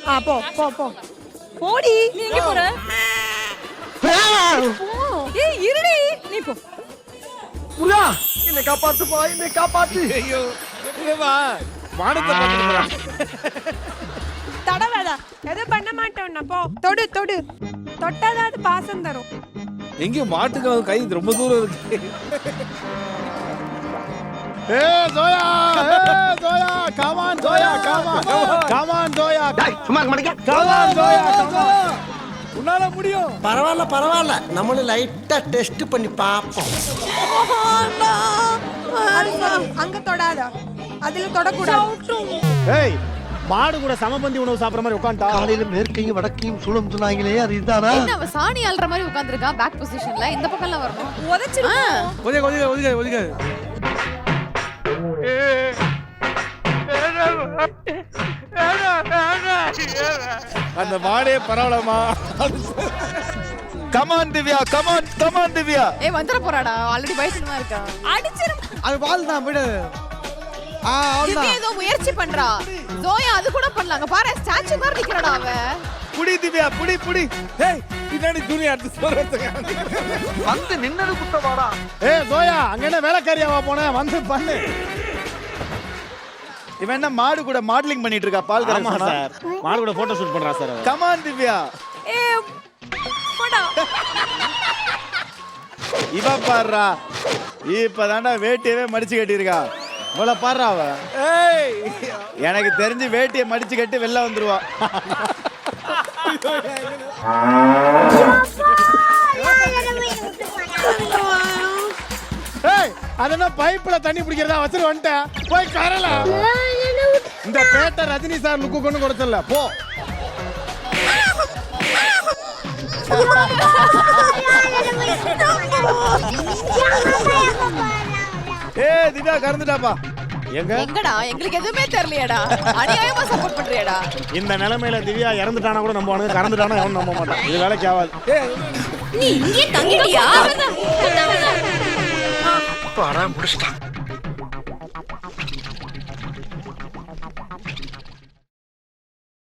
போ போ போ போடி. நீ எங்க போற? ஏய் இருடி, நீ போ. முருகா என்னை காப்பாத்துப்பா, என்னை காப்பாத்து. ஐயோ வா வானத்தை பார்த்துட்டு தடவாத, எதுவும் பண்ண மாட்டோம்னா போ. தொடு தொடு, தொட்டாதான் அது பாசம் தரும். எங்கேயும் மாட்டுக்கு கை ரொம்ப தூரம் இருக்கு. Joya, Joya, come on Joya, come on, come on Joya. சும்மா இருக்க மாட்டீங்க. Come on Joya, come on. உன்னால முடியும். பரவாயில்ல பரவாயில்ல, நம்மளும் லைட்டா டெஸ்ட் பண்ணி பார்ப்போம். அங்க தொடாத, அதுல தொடக்கூடாது. ஏய், மாடு கூட சமபந்தி உணவு சாப்பிடுற மாதிரி உட்கார்ந்தா. காலையில மேற்கையும் வடக்கையும் சூளம் சொன்னாங்களே, அது இதுதானா? என்ன அவ சாணி அல்ற மாதிரி உட்கார்ந்திருக்கா பேக் பொசிஷன்ல? இந்த பக்கம்ல வரணும். ஒதுங்க ஒதுங்க ஒதுங்க ஒதுங்க. அந்த மாடே பரவாயில்லமா. Come on Divya, come on come on Divya. ஏய் வந்துற போறாடா, ஆல்ரெடி பயத்துல தான் இருக்கா. அடிச்சிரும். அது பால் தான் விடு. திவ்யா ஏதோ முயற்சி பண்றா. ஜோயா அது கூட பண்ணலாங்க. பாரு ஸ்டாச்சு மாதிரி நிக்கறடா அவ. புடி திவ்யா, புடி புடி. ஏய் பின்னாடி துணி அடுத்து சொல்றதுக்கு வந்து நின்னது குத்தவாடா. ஏய் ஜோயா, அங்க என்ன வேலைக்காரியாவா போன? வந்து பண்ணு. இவன் என்ன மாடு கூட மாடலிங் பண்ணிட்டு இருக்கா? பால் கறக்க சார், மாடு கூட போட்டோ ஷூட் பண்றா சார். கமான் திவ்யா. ஏய் போடா. இவ பாருடா, இப்பதான்டா வேட்டியவே மடிச்சு கட்டியிருக்கா. இவ்வளவு பாடுறா அவ. ஏய் எனக்கு தெரிஞ்சு வேட்டியை மடிச்சு கட்டி வெளில வந்துருவா. ஏய், அது என்ன பைப்ல தண்ணி பிடிக்கிறதா வச்சிரு வந்துட்டேன். போய் கரல. இந்த பேட்டை ரஜினி சார் லுக்கு கொண்டு கொடுத்தல போ. ஏய் திவ்யா கறந்துட்டாப்பா. எங்கடா? எங்களுக்கு எதுவுமே தெரியலையேடா. அநியாயமா சப்போர்ட் பண்றியேடா. இந்த நிலைமையில திவ்யா இறந்துட்டானா கூட நம்புவானுங்க, கறந்துட்டானா எவனும் நம்ப மாட்டான். இது வேலைக்கு ஆகாது. நீ இங்கே தங்கிட்டியா? பாடா முடிச்சிட்டான்.